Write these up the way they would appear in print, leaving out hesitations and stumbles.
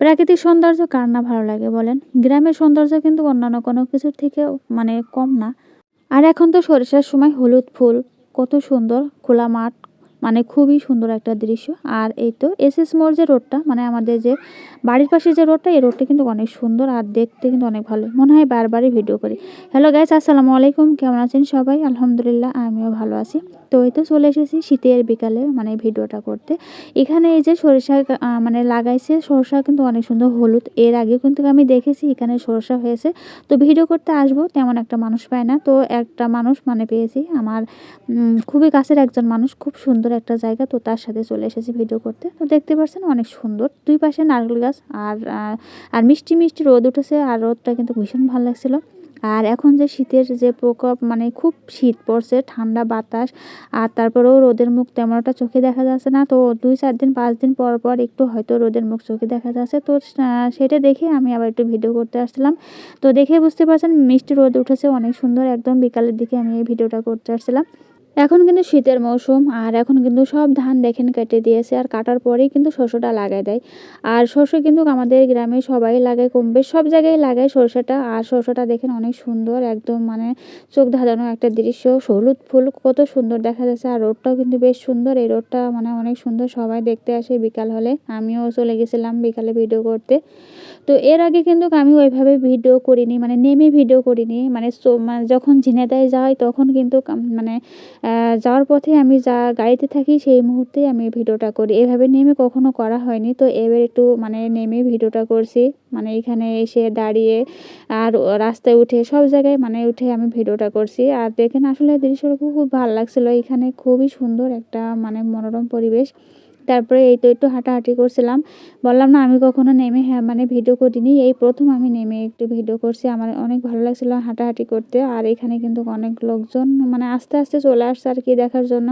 প্রাকৃতিক সৌন্দর্য কার না ভালো লাগে বলেন? গ্রামের সৌন্দর্য কিন্তু অন্যান্য কোনো কিছুর থেকেও কম না। আর এখন তো সরিষার সময় হলুদ ফুল কত সুন্দর খোলা মাঠ, খুবই সুন্দর একটা দৃশ্য। আর এই তো এসএস মোড় যে রোডটা, আমাদের যে বাড়ির পাশে যে রোডটা, এই রোডটা কিন্তু অনেক সুন্দর আর দেখতে কিন্তু অনেক ভালো। মনে হয় বারবারই ভিডিও করি। হ্যালো গাইস, আসসালামু আলাইকুম। কেমন আছেন সবাই? আলহামদুলিল্লাহ আমিও ভালো আছি। তো এই তো চলে এসেছি শীতের বিকালে ভিডিওটা করতে। এখানে এই যে সরিষা লাগাইছে, সরষা কিন্তু অনেক সুন্দর হলুদ। এর আগেও কিন্তু আমি দেখেছি এখানে সরষা হয়েছে। তো ভিডিও করতে আসবো, তেমন একটা মানুষ পায় না। তো একটা মানুষ পেয়েছি, আমার খুবই কাছের একজন মানুষ, খুব সুন্দর একটা জায়গা। তো তার সাথে চলে এসেছি ভিডিও করতে। তো দেখতে পাচ্ছেন অনেক সুন্দর, দুই পাশে নারকেল গাছ আর আর মিষ্টি মিষ্টি রোদ উঠেছে, আর রোদটা কিন্তু ভীষণ ভালো লাগছিল। আর এখন যে শীতের যে প্রকোপ, খুব শীত পড়ছে, ঠান্ডা বাতাস, আর তারপরেও রোদের মুখ তেমন একটা চোখে দেখা যাচ্ছে না। তো 2-4 দিন 5 দিন পর পর একটু হয়তো রোদের মুখ চোখে দেখা যাচ্ছে। তো সেটা দেখে আমি আবার একটু ভিডিও করতে আসছিলাম। তো দেখে বুঝতে পারছেন মিষ্টি রোদ উঠেছে, অনেক সুন্দর। একদম বিকালের দিকে আমি এই ভিডিওটা করতে আসছিলাম। এখন কিন্তু শীতের মৌসুম, আর এখন কিন্তু সব ধান দেখেন কেটে দিয়েছে, আর কাটার পরেই কিন্তু শস্যটা লাগায় দেয়। আর শস্য কিন্তু আমাদের গ্রামে সবাই লাগায়, কম বেশ সব জায়গায় লাগায় সরষেটা। আর শস্যটা দেখেন অনেক সুন্দর, একদম চোখ ধাঁধানো একটা দৃশ্য। হলুদ ফুল কত সুন্দর দেখা যাচ্ছে, আর রোডটাও কিন্তু বেশ সুন্দর। এই রোডটা অনেক সুন্দর, সবাই দেখতে আসে বিকাল হলে। আমিও চলে গেছিলাম বিকালে ভিডিও করতে। তো এর আগে কিন্তু আমি ওইভাবে ভিডিও করিনি, নেমে ভিডিও করিনি। যখন ঝিনাইদহে যাই তখন কিন্তু যাওয়ার পথে আমি যা গাড়িতে থাকি সেই মুহূর্তেই আমি ভিডিওটা করি। এভাবে নেমে কখনো করা হয়নি। তো এবার একটু নেমে ভিডিওটা করছি, এখানে এসে দাঁড়িয়ে আর রাস্তায় উঠে সব জায়গায় উঠে আমি ভিডিওটা করছি। আর দেখেন আসলে দৃশ্যটা খুব ভালো লাগছিল। এখানে খুবই সুন্দর একটা মনোরম পরিবেশ। তারপরে এই তো একটু হাঁটাহাঁটি করছিলাম। বললাম না আমি কখনো নেমে ভিডিও করিনি। এই প্রথম আমি নেমে একটু ভিডিও করছি। আমার অনেক ভালো লাগছিল হাঁটাহাঁটি করতে। আর এখানে কিন্তু অনেক লোকজন আস্তে আস্তে চলে আসছে আর কি দেখার জন্য।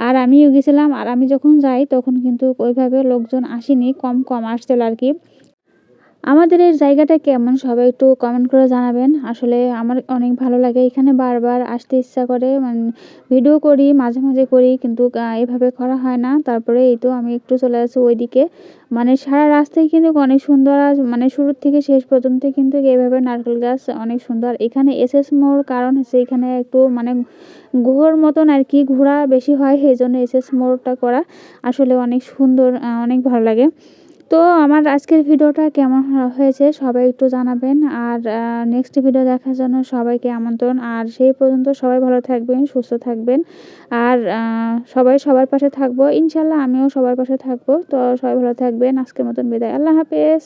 আর আমিও গেছিলাম। আর আমি যখন যাই তখন কিন্তু ওইভাবে লোকজন আসেনি, কম কম আসছিল আর কি। আমাদের এই জায়গাটা কেমন সবাই একটু কমেন্ট করে জানাবেন। আসলে আমার অনেক ভালো লাগে, এখানে বারবার আসতে ইচ্ছা করে। ভিডিও করি, মাঝে মাঝে করি, কিন্তু এভাবে করা হয় না। তারপরে এই তো আমি একটু চলে আসি ওইদিকে। সারা রাস্তায় কিন্তু অনেক সুন্দর, আর শুরুর থেকে শেষ পর্যন্ত কিন্তু এইভাবে নারকেল গাছ অনেক সুন্দর। এখানে এসএস মোড় কারণ হচ্ছে এখানে একটু গুহর মতন আর কি, ঘোরা বেশি হয়, সেই জন্য এসএস মোড়টা করা। আসলে অনেক সুন্দর, অনেক ভালো লাগে। তো আমার আজকের ভিডিওটা কেমন হয়েছে সবাই একটু জানাবেন। আর নেক্সট ভিডিও দেখার জন্য সবাইকে আমন্ত্রণ। আর সেই পর্যন্ত সবাই ভালো থাকবেন, সুস্থ থাকবেন। আর সবাই সবার পাশে থাকবো ইনশাল্লাহ, আমিও সবার পাশে থাকবো। তো সবাই ভালো থাকবেন। আজকের মতন বিদায়, আল্লাহ হাফেজ।